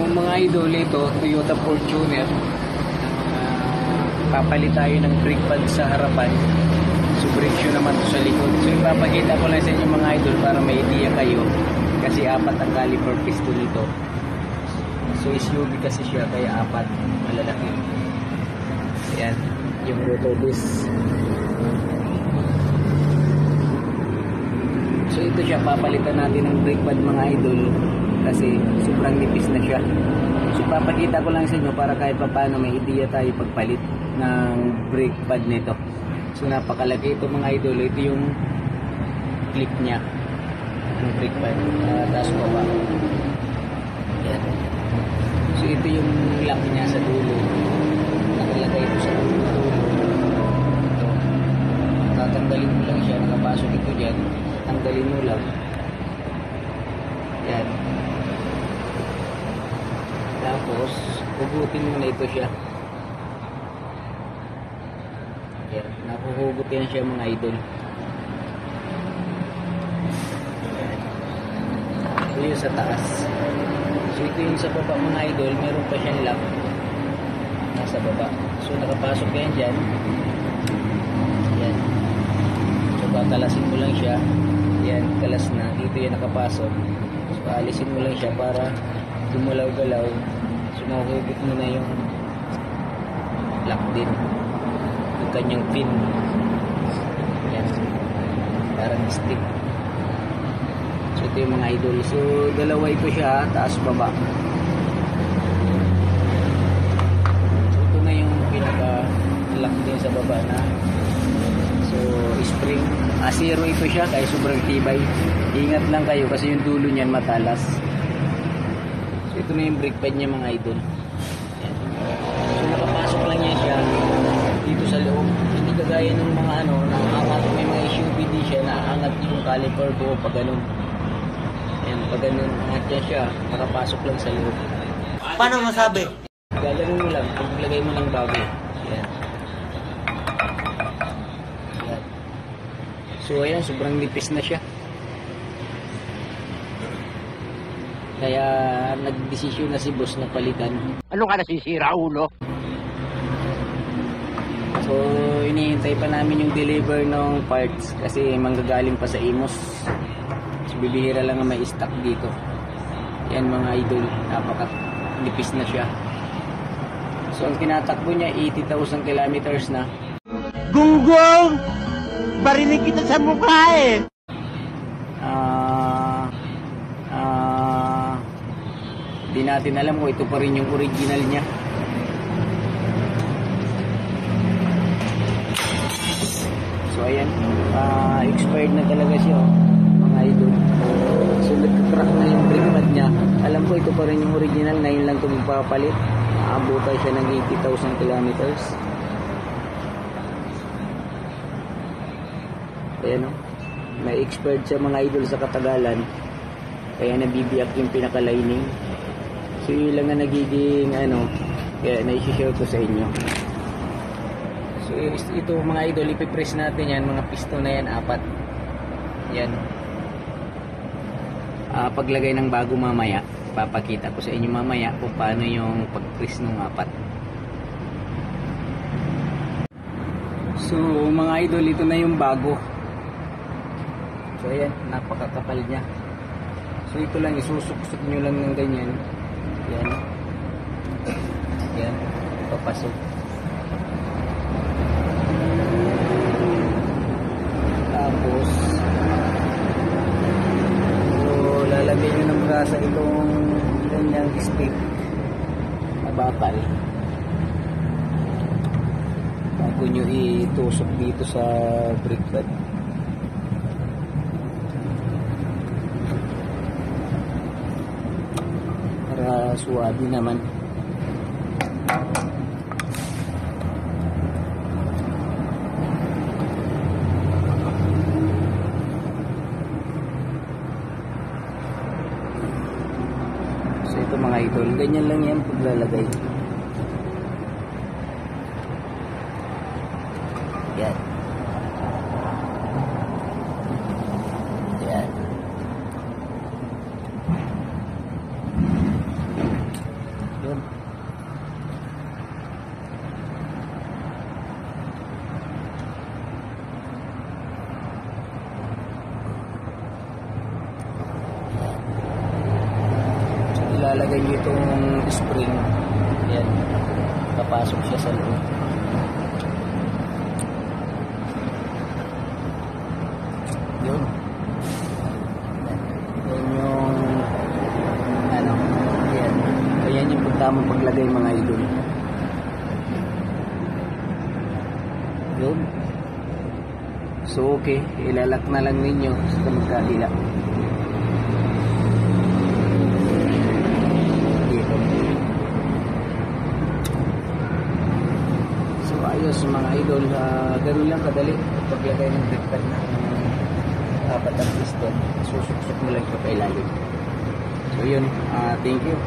mga idol, ito Toyota Fortuner. Papalit tayo ng brake pad sa harapan. So brake shoe naman to sa likod. So ipapakita ko lang sa inyo mga idol para may idea kayo. Kasi apat ang caliper piston nito. So SUV kasi siya kaya apat, malalaki. Ayan, yung rotor disc. So ito siya, papalitan natin ng brake pad mga idol kasi sobrang nipis na siya. So papakita ko lang sa inyo para kahit paano may idea tayo pagpalit ng brake pad nito. So napakalaki ito mga idol. Ito yung clip niya ng brake pad, taas baba. Ayan. So ito yung lock niya sa dulo, nakalagay ito sa dulo. Ito, tatanggalin mo lang siya, nakapasok ito dyan, tanggalin mo lang. Yan. Tapos hugutin mo na ito siya. Yan, nakuhugutin siya mga idol. Yan. Ito yung sa taas. So ito yung sa baba mga idol, meron pa siyang lock nasa baba. So nakapasok yan dyan. Yan. So kakalasin mo lang siya. Yan, kalas na. Dito yan nakapasok. So paalisin mo lang siya para gumalaw-galaw. So mahuhugot mo na yung lock din. Yung kanyang pin. Yan. Parang stick. So ito yung mga idol. So dalawa ito siya, taas baba. So ito na yung pinaka lock din sa baba na. So spring, zero ito siya kaya sobrang tibay. Ingat lang kayo kasi yung dulo niyan matalas. So ito na yung brake pad niya mga idol. Yan. So nakapasok lang niya siya dito sa loob. Hindi kagaya ng mga naaangat, may mga SUV din siya, naaangat yung caliper ko pag ganun. Ayan, pag ganun, angat niya siya, nakapasok lang sa loob. Paano masabi? Gagawin mo lang, paglagay mo ng bago. Ayan. Ayan. So ayan, sobrang nipis na siya. Kaya nagdesisyon na si boss na palitan. Ano ka nasisira, ulo? So inihintay pa namin yung deliver ng parts kasi manggagaling pa sa Imos. So bibihira lang ang may stock dito. Yan mga idol, napaka-nipis na siya. So ang tinatakbo niya 80,000 kilometers na. Gunggong! Barinig kita sa mukha eh! Di natin alam kung ito pa rin yung original niya. So ayan, expired na talaga siya mga idol. So nag-crack na yung brake pad niya. Alam ko ito pa rin yung original, na yun lang ito magpapalit. Aabutan siya ng 80,000 kilometers. Ayan o, may expired siya mga idol sa katagalan. Kaya nabibiyak yung pinaka-lining. So yun lang na nagiging kaya na-share ko sa inyo. So ito mga idol, ipipress natin yan, mga piston na yan, apat. Yan. Paglagay ng bago mamaya, papakita ko sa inyo mamaya kung paano yung pag-press ng apat. So mga idol, ito na yung bago. So ayan, napakakapal niya. So ito lang, isusuk-suk nyo lang ng ganyan. Yan. Yan, papasok. Tapos lalagyan nyo ng brasa itong ganyang stick na bakal bago nyo itusok dito sa brake pad. Para suwabi naman. Ito mga idol, ganyan lang yan paglalagay. Yan. Yan. ilalagay nyo itong spring. Yan. Papasok siya sa loob. Yun. Yan yung ano. Yan. Ayan yung tamang paglagay mga idol. Yun. So okay, ilalak na lang ninyo sa magkabila. Dito. So ayos mga idol, ganoon lang kadali paglagay ng brake pad ng apat ang piston. Susuksok mo lang ito kay ilalim. So yun, thank you.